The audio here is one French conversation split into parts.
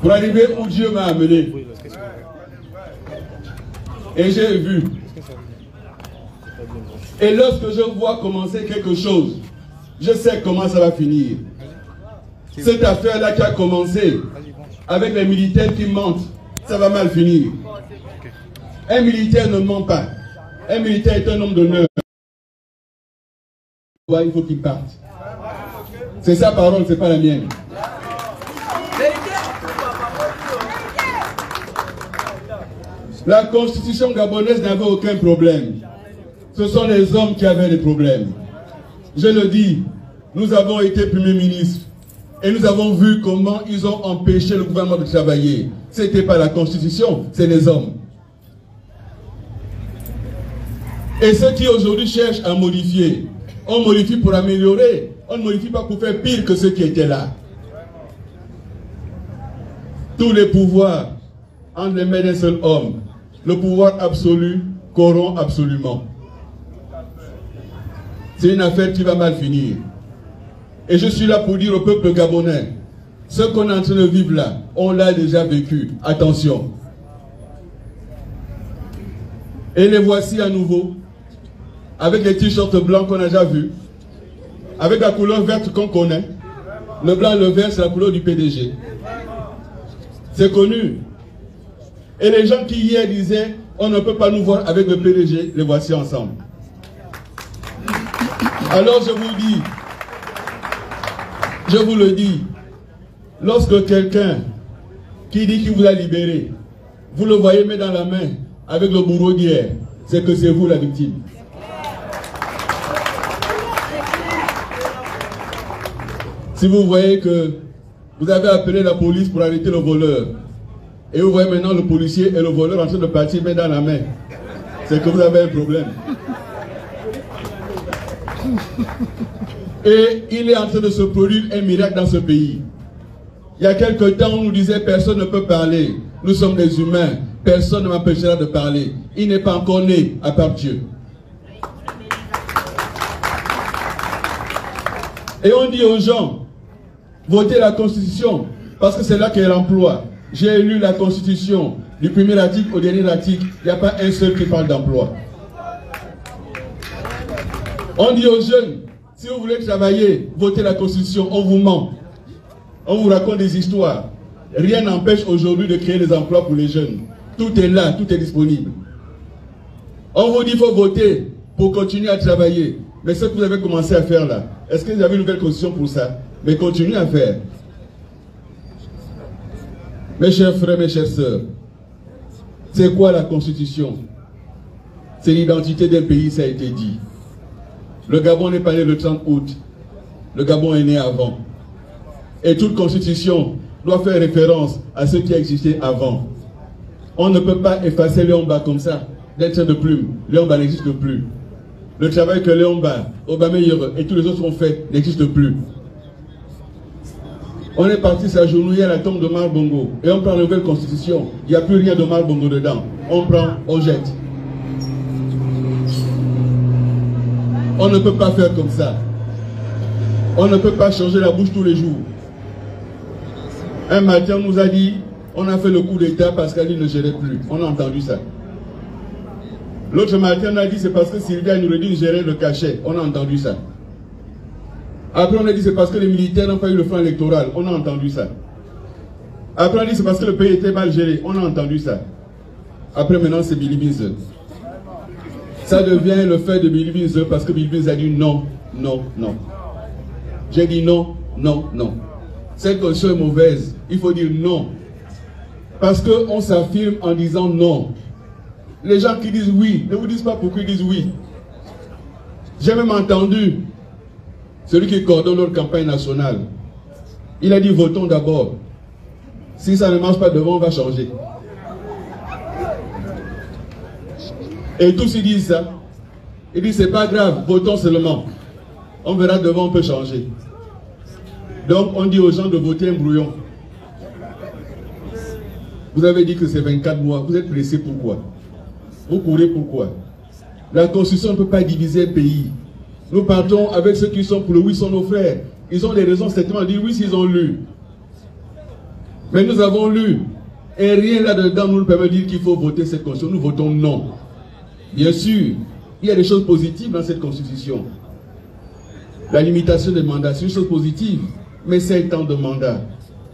pour arriver où Dieu m'a amené. Et j'ai vu. Et lorsque je vois commencer quelque chose, je sais comment ça va finir. Cette affaire-là qui a commencé avec les militaires qui mentent, ça va mal finir. Un militaire ne ment pas. Un militaire est un homme d'honneur. Il faut qu'il parte. C'est sa parole, c'est pas la mienne. La constitution gabonaise n'avait aucun problème. Ce sont les hommes qui avaient des problèmes. Je le dis, nous avons été Premier ministre et nous avons vu comment ils ont empêché le gouvernement de travailler. Ce n'était pas la constitution, c'est les hommes. Et ceux qui aujourd'hui cherchent à modifier, on modifie pour améliorer, on ne modifie pas pour faire pire que ceux qui étaient là. Tous les pouvoirs entre les mains d'un seul homme, le pouvoir absolu corrompt absolument. C'est une affaire qui va mal finir. Et je suis là pour dire au peuple gabonais, ce qu'on est en train de vivre là, on l'a déjà vécu. Attention. Et les voici à nouveau, avec les t-shirts blancs qu'on a déjà vus, avec la couleur verte qu'on connaît. Le blanc et le vert, c'est la couleur du PDG. C'est connu. Et les gens qui hier disaient, on ne peut pas nous voir avec le PDG, les voici ensemble. Alors je vous le dis, lorsque quelqu'un qui dit qu'il vous a libéré, vous le voyez mettre dans la main avec le bourreau d'hier, c'est que c'est vous la victime. Si vous voyez que vous avez appelé la police pour arrêter le voleur, et vous voyez maintenant le policier et le voleur en train de partir main dans la main, c'est que vous avez un problème. Et il est en train de se produire un miracle dans ce pays. Il y a quelque temps, on nous disait personne ne peut parler. Nous sommes des humains. Personne ne m'empêchera de parler. Il n'est pas encore né à part Dieu. Et on dit aux gens, votez la Constitution, parce que c'est là qu'est l'emploi. J'ai lu la Constitution, du premier article au dernier article, il n'y a pas un seul qui parle d'emploi. On dit aux jeunes, si vous voulez travailler, votez la Constitution, on vous ment. On vous raconte des histoires. Rien n'empêche aujourd'hui de créer des emplois pour les jeunes. Tout est là, tout est disponible. On vous dit qu'il faut voter pour continuer à travailler. Mais ce que vous avez commencé à faire là, est-ce que vous avez une nouvelle Constitution pour ça? Mais continuez à faire. Mes chers frères, mes chères sœurs, c'est quoi la Constitution? C'est l'identité d'un pays, ça a été dit. Le Gabon n'est pas né le 30 août. Le Gabon est né avant. Et toute constitution doit faire référence à ce qui a existé avant. On ne peut pas effacer Léomba comme ça, d'un trait de plume. Léomba n'existe plus. Le travail que Léomba, Aubameyang et tous les autres ont fait n'existe plus. On est parti s'agenouiller à la tombe de Mar Bongo et on prend la nouvelle constitution. Il n'y a plus rien de Mar Bongo dedans. On prend, on jette. On ne peut pas faire comme ça. On ne peut pas changer la bouche tous les jours. Un matin, on nous a dit, on a fait le coup d'État parce qu'Ali ne gérait plus. On a entendu ça. L'autre matin, on a dit, c'est parce que Sylvia Noureddine gérait le cachet. On a entendu ça. Après, on a dit, c'est parce que les militaires n'ont pas eu le fonds électoral. On a entendu ça. Après, on a dit, c'est parce que le pays était mal géré. On a entendu ça. Après, maintenant, c'est Billy Binze. Ça devient le fait de Billy Binze parce que Billy Binze a dit non, non, non. J'ai dit non, non, non. Cette condition est mauvaise. Il faut dire non. Parce qu'on s'affirme en disant non. Les gens qui disent oui, ne vous disent pas pourquoi ils disent oui. J'ai même entendu celui qui coordonne notre campagne nationale. Il a dit votons d'abord. Si ça ne marche pas devant, on va changer. Et tous ils disent ça. Ils disent c'est pas grave, votons seulement. On verra devant, on peut changer. Donc on dit aux gens de voter un brouillon. Vous avez dit que c'est 24 mois. Vous êtes pressé pourquoi? Vous courez pourquoi? La Constitution ne peut pas diviser un pays. Nous partons avec ceux qui sont pour le oui, sont nos frères. Ils ont des raisons certainement de dire oui s'ils ont lu. Mais nous avons lu, et rien là-dedans nous permet de dire qu'il faut voter cette constitution. Nous votons non. Bien sûr, il y a des choses positives dans cette constitution. La limitation des mandats, c'est une chose positive. Mais 7 ans de mandat.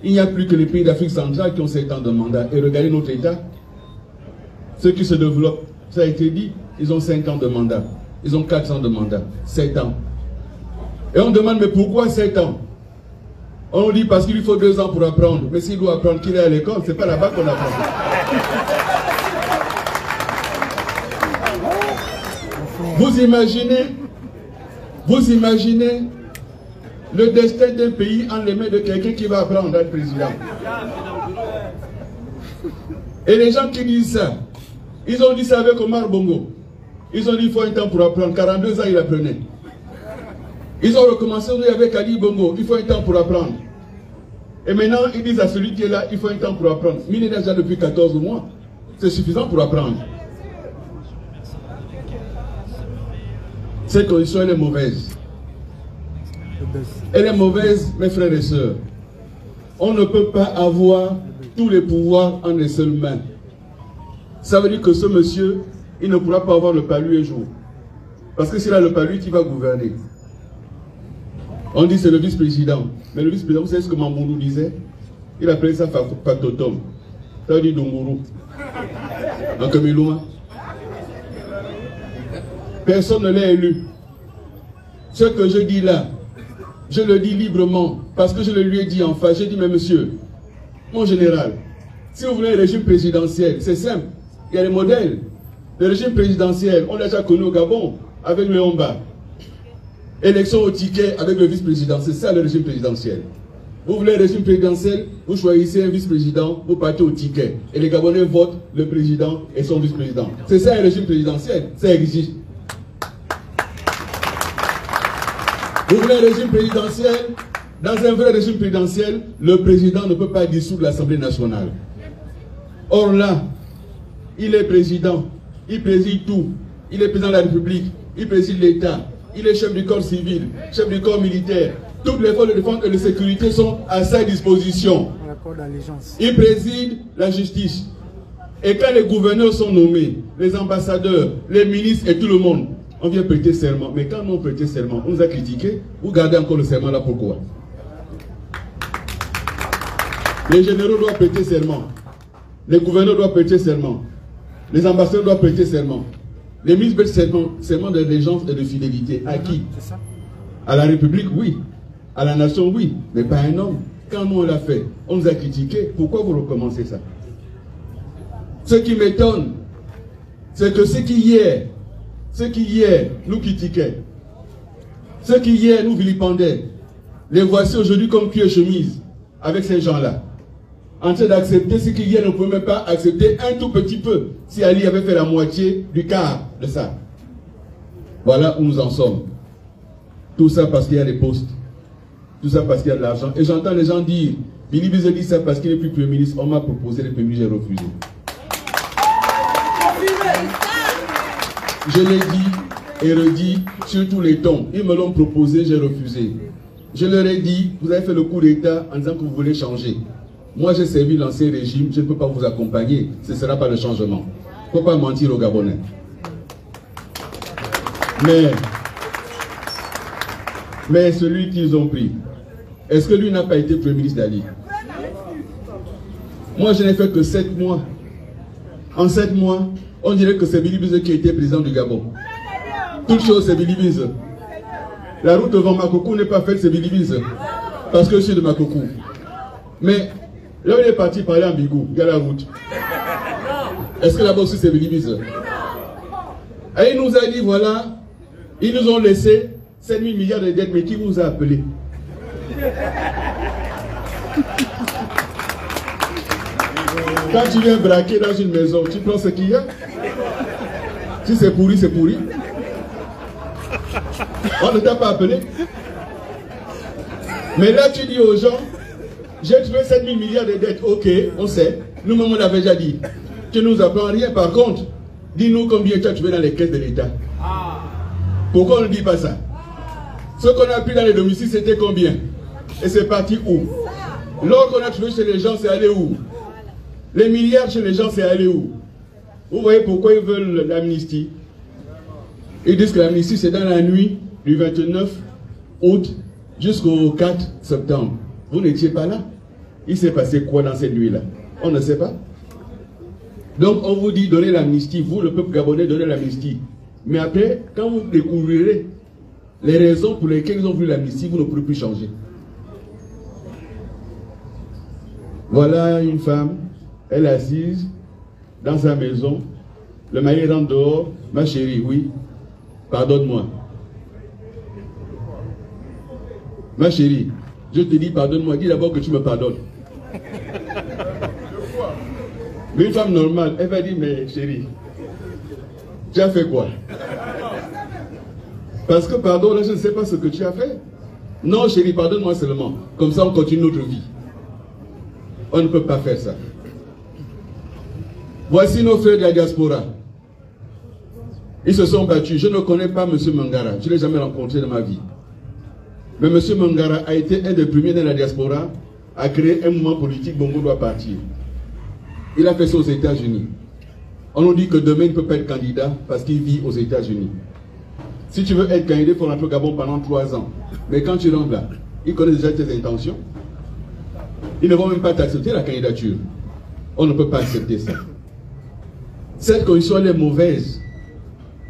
Il n'y a plus que les pays d'Afrique centrale qui ont 7 ans de mandat. Et regardez notre État. Ceux qui se développent, ça a été dit, ils ont 5 ans de mandat. Ils ont 4 ans de mandat. 7 ans. Et on demande, mais pourquoi 7 ans? On dit parce qu'il lui faut 2 ans pour apprendre. Mais s'il doit apprendre qu'il est à l'école, c'est pas là-bas qu'on apprend. Vous imaginez le destin d'un pays en les mains de quelqu'un qui va apprendre à être président. Et les gens qui disent ça, ils ont dit ça avec Omar Bongo. Ils ont dit qu'il faut un temps pour apprendre. 42 ans, il apprenait. Ils ont recommencé avec Ali Bongo. Il faut un temps pour apprendre. Et maintenant, ils disent à celui qui est là, il faut un temps pour apprendre. Mais il est déjà depuis 14 mois. C'est suffisant pour apprendre. Cette condition, elle est mauvaise. Elle est mauvaise, mes frères et sœurs. On ne peut pas avoir tous les pouvoirs en une seule main. Ça veut dire que ce monsieur, il ne pourra pas avoir le palu un jour. Parce que s'il a le palu, qui va gouverner? On dit c'est le vice-président. Mais le vice-président, vous savez ce que Mamboulou disait? Il appelait ça factotum. Ça veut dire Donguru. En Kamilouma. Personne ne l'a élu. Ce que je dis là, je le dis librement, parce que je le lui ai dit en face. J'ai dit, mais monsieur, mon général, si vous voulez un régime présidentiel, c'est simple. Il y a des modèles. Le régime présidentiel, on l'a déjà connu au Gabon, avec le Homba. Élection au ticket avec le vice-président, c'est ça le régime présidentiel. Vous voulez un régime présidentiel, vous choisissez un vice-président, vous partez au ticket. Et les Gabonais votent le président et son vice-président. C'est ça un régime présidentiel, ça existe. Vous voulez un régime présidentiel? Dans un vrai régime présidentiel, le président ne peut pas dissoudre l'Assemblée nationale. Or là, il est président, il préside tout. Il est président de la République, il préside l'État, il est chef du corps civil, chef du corps militaire. Toutes les forces de défense et de sécurité sont à sa disposition. Il préside la justice. Et quand les gouverneurs sont nommés, les ambassadeurs, les ministres et tout le monde, on vient prêter serment. Mais quand on prête serment, on nous a critiqué. Vous gardez encore le serment là, pourquoi? Les généraux doivent prêter serment. Les gouverneurs doivent prêter serment. Les ambassadeurs doivent prêter serment. Les ministres prêtent serment d'allégeance et de fidélité. À qui? À la République, oui. À la nation, oui. Mais pas à un homme. Quand nous on l'a fait, on nous a critiqué. Pourquoi vous recommencez ça? Ce qui m'étonne, c'est que ceux qui hier nous critiquaient, ceux qui hier nous vilipendaient, les voici aujourd'hui comme cuir chemise avec ces gens-là, en train d'accepter ce qui hier ne pouvaient même pas accepter un tout petit peu si Ali avait fait la moitié du quart de ça. Voilà où nous en sommes. Tout ça parce qu'il y a des postes. Tout ça parce qu'il y a de l'argent. Et j'entends les gens dire, Billy Bize dit ça parce qu'il n'est plus Premier ministre. On m'a proposé le Premier ministre, j'ai refusé. Je l'ai dit et redit sur tous les tons. Ils me l'ont proposé, j'ai refusé. Je leur ai dit, vous avez fait le coup d'État en disant que vous voulez changer. Moi, j'ai servi l'ancien régime, je ne peux pas vous accompagner. Ce ne sera pas le changement. Il ne faut pas mentir aux Gabonais. Mais celui qu'ils ont pris, est-ce que lui n'a pas été Premier ministre d'Ali? Moi, je n'ai fait que 7 mois. En 7 mois, on dirait que c'est Billy Bize qui était président du Gabon. Toute chose, c'est Billy Bize. La route devant Makoko n'est pas faite, c'est Billy Bize. Parce que je suis de Makoko. Mais là où il est parti parler en Bigou, il y a la route. Est-ce que là-bas aussi c'est Billy Bize? Et il nous a dit, voilà, ils nous ont laissé 7 000 milliards de dettes, mais qui vous a appelé? Quand tu viens braquer dans une maison, tu prends ce qu'il y a. Si c'est pourri, c'est pourri. On ne t'a pas appelé. Mais là, tu dis aux gens, j'ai trouvé 7 000 milliards de dettes. Ok, on sait. Nous-mêmes, on l'avait déjà dit. Tu ne nous apprends rien. Par contre, dis-nous combien tu as trouvé dans les caisses de l'État. Pourquoi on ne dit pas ça? Ce qu'on a pris dans les domiciles, c'était combien? Et c'est parti où? L'or qu'on a trouvé chez les gens, c'est allé où? Les milliards chez les gens, c'est allé où? Vous voyez pourquoi ils veulent l'amnistie? Ils disent que l'amnistie, c'est dans la nuit du 29 août jusqu'au 4 septembre. Vous n'étiez pas là. Il s'est passé quoi dans cette nuit-là? On ne sait pas. Donc on vous dit donnez l'amnistie, vous le peuple gabonais donnez l'amnistie. Mais après, quand vous découvrirez les raisons pour lesquelles ils ont voulu l'amnistie, vous ne pourrez plus changer. Voilà une femme, elle est assise dans sa maison, le mari rentre dehors, ma chérie, oui, pardonne-moi. Ma chérie, je te dis pardonne-moi, dis d'abord que tu me pardonnes. Mais une femme normale, elle va dire, mais chérie, tu as fait quoi? Parce que pardon, là je ne sais pas ce que tu as fait. Non chérie, pardonne-moi seulement. Comme ça on continue notre vie. On ne peut pas faire ça. Voici nos frères de la diaspora. Ils se sont battus. Je ne connais pas M. Mangara. Je ne l'ai jamais rencontré dans ma vie. Mais M. Mangara a été un des premiers dans la diaspora à créer un mouvement politique. Bongo doit partir. Il a fait ça aux États-Unis. On nous dit que demain il ne peut pas être candidat parce qu'il vit aux États-Unis. Si tu veux être candidat, il faut rentrer au Gabon pendant 3 ans. Mais quand tu rentres là, ils connaissent déjà tes intentions. Ils ne vont même pas t'accepter la candidature. On ne peut pas accepter ça. Cette condition elle est mauvaise.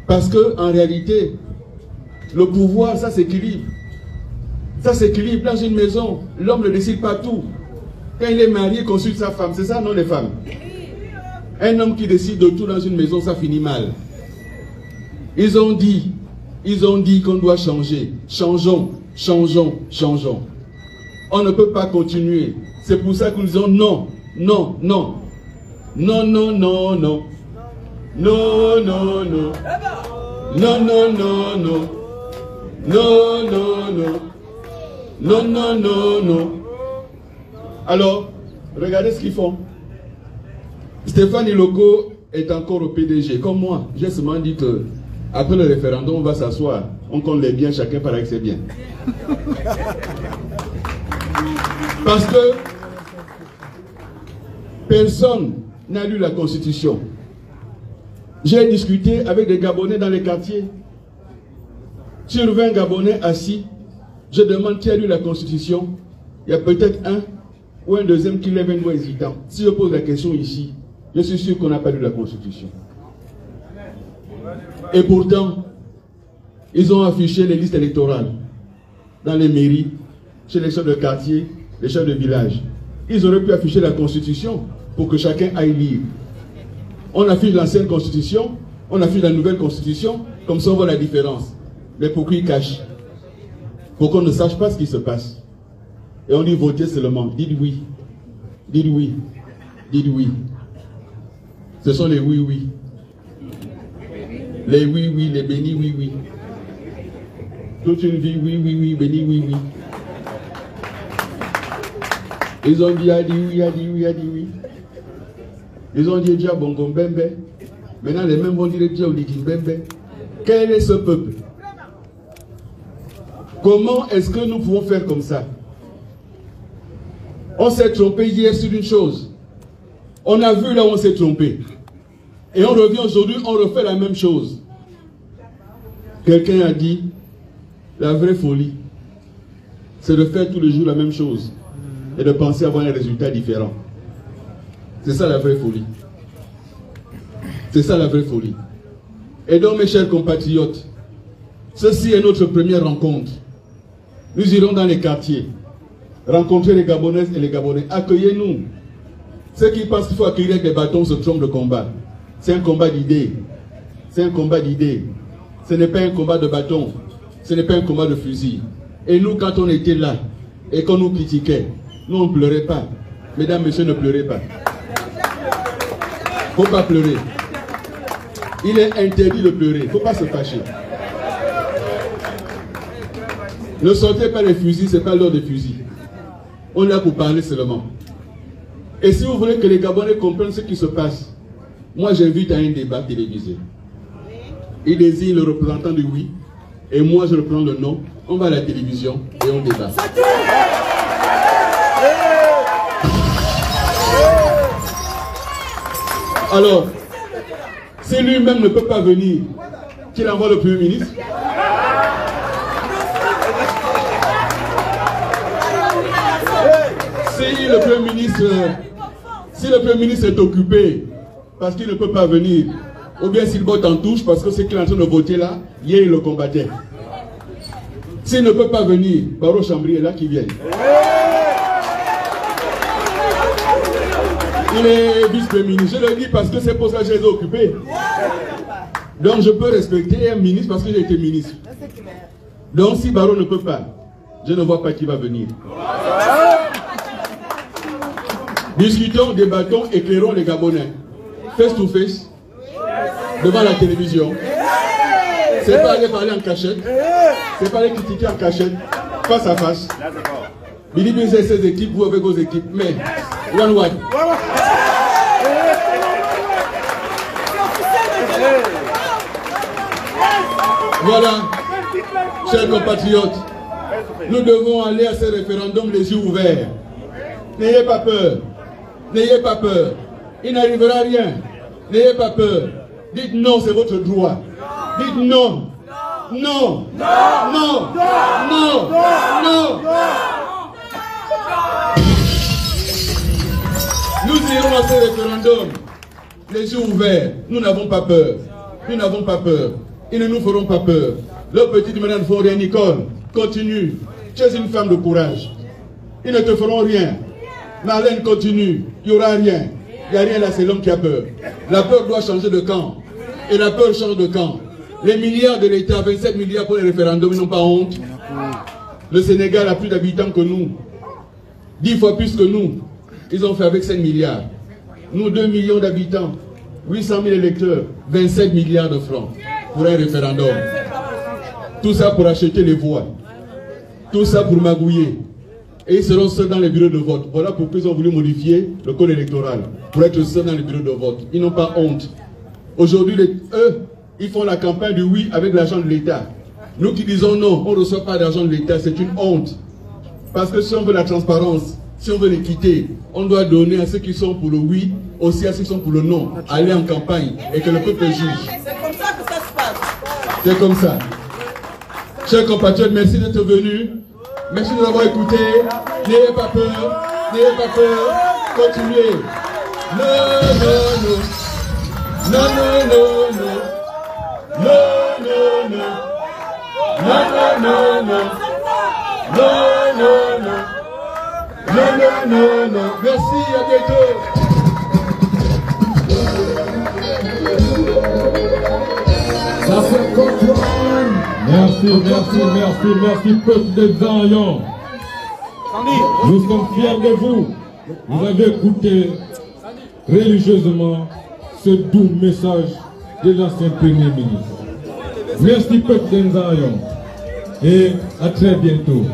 Parce que en réalité, le pouvoir, ça s'équilibre. Ça s'équilibre dans une maison. L'homme ne décide pas tout. Quand il est marié, il consulte sa femme. C'est ça, non, les femmes? Un homme qui décide de tout dans une maison, ça finit mal. Ils ont dit qu'on doit changer. Changeons, changeons, changeons. On ne peut pas continuer. C'est pour ça que nous disons non, non, non. Non, non, non, non. Non, non, non. Non, non, non, non. Non, non, non. Non, non, non, non. Alors, regardez ce qu'ils font. Stéphane Iloko est encore au PDG. Comme moi, j'ai seulement dit que après le référendum, on va s'asseoir. On compte les biens, chacun paraît que c'est bien. Parce que personne n'a lu la Constitution. J'ai discuté avec des Gabonais dans les quartiers. Sur 20 Gabonais assis, je demande qui a lu la Constitution. Il y a peut-être un ou un deuxième qui lève un doigt hésitant. Si je pose la question ici, je suis sûr qu'on n'a pas lu la Constitution. Et pourtant, ils ont affiché les listes électorales dans les mairies, chez les chefs de quartier, les chefs de village. Ils auraient pu afficher la Constitution pour que chacun aille lire. On affiche l'ancienne Constitution, on affiche la nouvelle Constitution, comme ça on voit la différence. Mais pourquoi ils cachent? Pour qu'on ne sache pas ce qui se passe. Et on dit votez seulement. Dites oui. Dites oui. Dites oui. Ce sont les oui, oui. Les oui, oui, les bénis, oui, oui. Toute une vie, oui, oui, oui, béni, oui, oui. Ils ont dit, a dit oui, a dit oui, a dit oui. Ils ont dit, déjà, bongo, bembe. Maintenant, les mêmes vont dire, déjà, oliki, bembe. Quel est ce peuple? Comment est-ce que nous pouvons faire comme ça? On s'est trompé hier sur une chose. On a vu là où on s'est trompé. Et on revient aujourd'hui, on refait la même chose. Quelqu'un a dit, la vraie folie, c'est de faire tous les jours la même chose et de penser avoir un résultat différent. C'est ça la vraie folie. C'est ça la vraie folie. Et donc mes chers compatriotes, ceci est notre première rencontre. Nous irons dans les quartiers, rencontrer les Gabonaises et les Gabonais. Accueillez-nous. Ceux qui pensent qu'il faut accueillir avec des bâtons se trompent de combat. C'est un combat d'idées. C'est un combat d'idées. Ce n'est pas un combat de bâton. Ce n'est pas un combat de fusil. Et nous, quand on était là et qu'on nous critiquait, nous on ne pleurait pas. Mesdames, messieurs, ne pleurez pas. Il ne faut pas pleurer. Il est interdit de pleurer. Il ne faut pas se fâcher. Ne sortez pas les fusils, ce n'est pas l'heure des fusils. On est là pour parler seulement. Et si vous voulez que les Gabonais comprennent ce qui se passe, moi j'invite à un débat télévisé. Il désigne le représentant du oui, et moi je reprends le non. On va à la télévision et on débat. Alors, si lui-même ne peut pas venir, qu'il envoie le Premier ministre. Si le Premier ministre est occupé parce qu'il ne peut pas venir, ou bien s'il vote en touche parce que c'est qu'il est en train de voter là, hier il le combattait. S'il ne peut pas venir, Barreau Chambry est là qui vient. Il est vice-premier ministre. Je le dis parce que c'est pour ça que je les ai occupés. Donc je peux respecter un ministre parce que j'ai été ministre. Donc si Barreau ne peut pas, je ne vois pas qui va venir. Discutons, débattons, éclairons les Gabonais. Face to face, devant la télévision. C'est pas aller parler en cachette. C'est pas aller critiquer en cachette. Face à face. Billy Bizet et ses équipes, vous avec vos équipes. Mais, one. Voilà, chers compatriotes, nous devons aller à ce référendum les yeux ouverts. N'ayez pas peur. N'ayez pas peur. Il n'arrivera rien. N'ayez pas peur. Dites non, c'est votre droit. Dites non. Non. Non. Non. Non. Nous irons à ce référendum les yeux ouverts. Nous n'avons pas peur. Nous n'avons pas peur. Ils ne nous feront pas peur. Le petit madame Fauré Nicole, continue. Tu es une femme de courage. Ils ne te feront rien. Marlène continue. Il n'y aura rien. Il n'y a rien là, c'est l'homme qui a peur. La peur doit changer de camp. Et la peur change de camp. Les milliards de l'État, 27 milliards pour les référendums, ils n'ont pas honte. Le Sénégal a plus d'habitants que nous. 10 fois plus que nous. Ils ont fait avec 5 milliards. Nous, 2 millions d'habitants. 800 000 électeurs. 27 milliards de francs pour un référendum. Tout ça pour acheter les voix. Tout ça pour magouiller. Et ils seront seuls dans les bureaux de vote. Voilà pourquoi ils ont voulu modifier le code électoral. Pour être seuls dans les bureaux de vote. Ils n'ont pas honte. Aujourd'hui, eux, ils font la campagne du oui avec l'argent de l'État. Nous qui disons non, on ne reçoit pas d'argent de l'État, c'est une honte. Parce que si on veut la transparence, si on veut l'équité, on doit donner à ceux qui sont pour le oui, aussi à ceux qui sont pour le non, aller en campagne et que le peuple juge. C'est comme ça que ça se passe. C'est comme ça. Chers compatriotes, merci d'être venus. Merci de nous avoir écoutés. N'ayez pas peur. N'ayez pas peur. Continuez. Non, non, non. Non, non, non, non. Non, non, non. Non, non, non, non. Non, non, non. Non, non, non, non. Merci, à bientôt. Ça fait comprendre. Merci, peuple de Zayon. Nous sommes fiers de vous. Vous avez écouté religieusement ce doux message de l'ancien Premier ministre. Merci, peuple de Zayon. Et à très bientôt.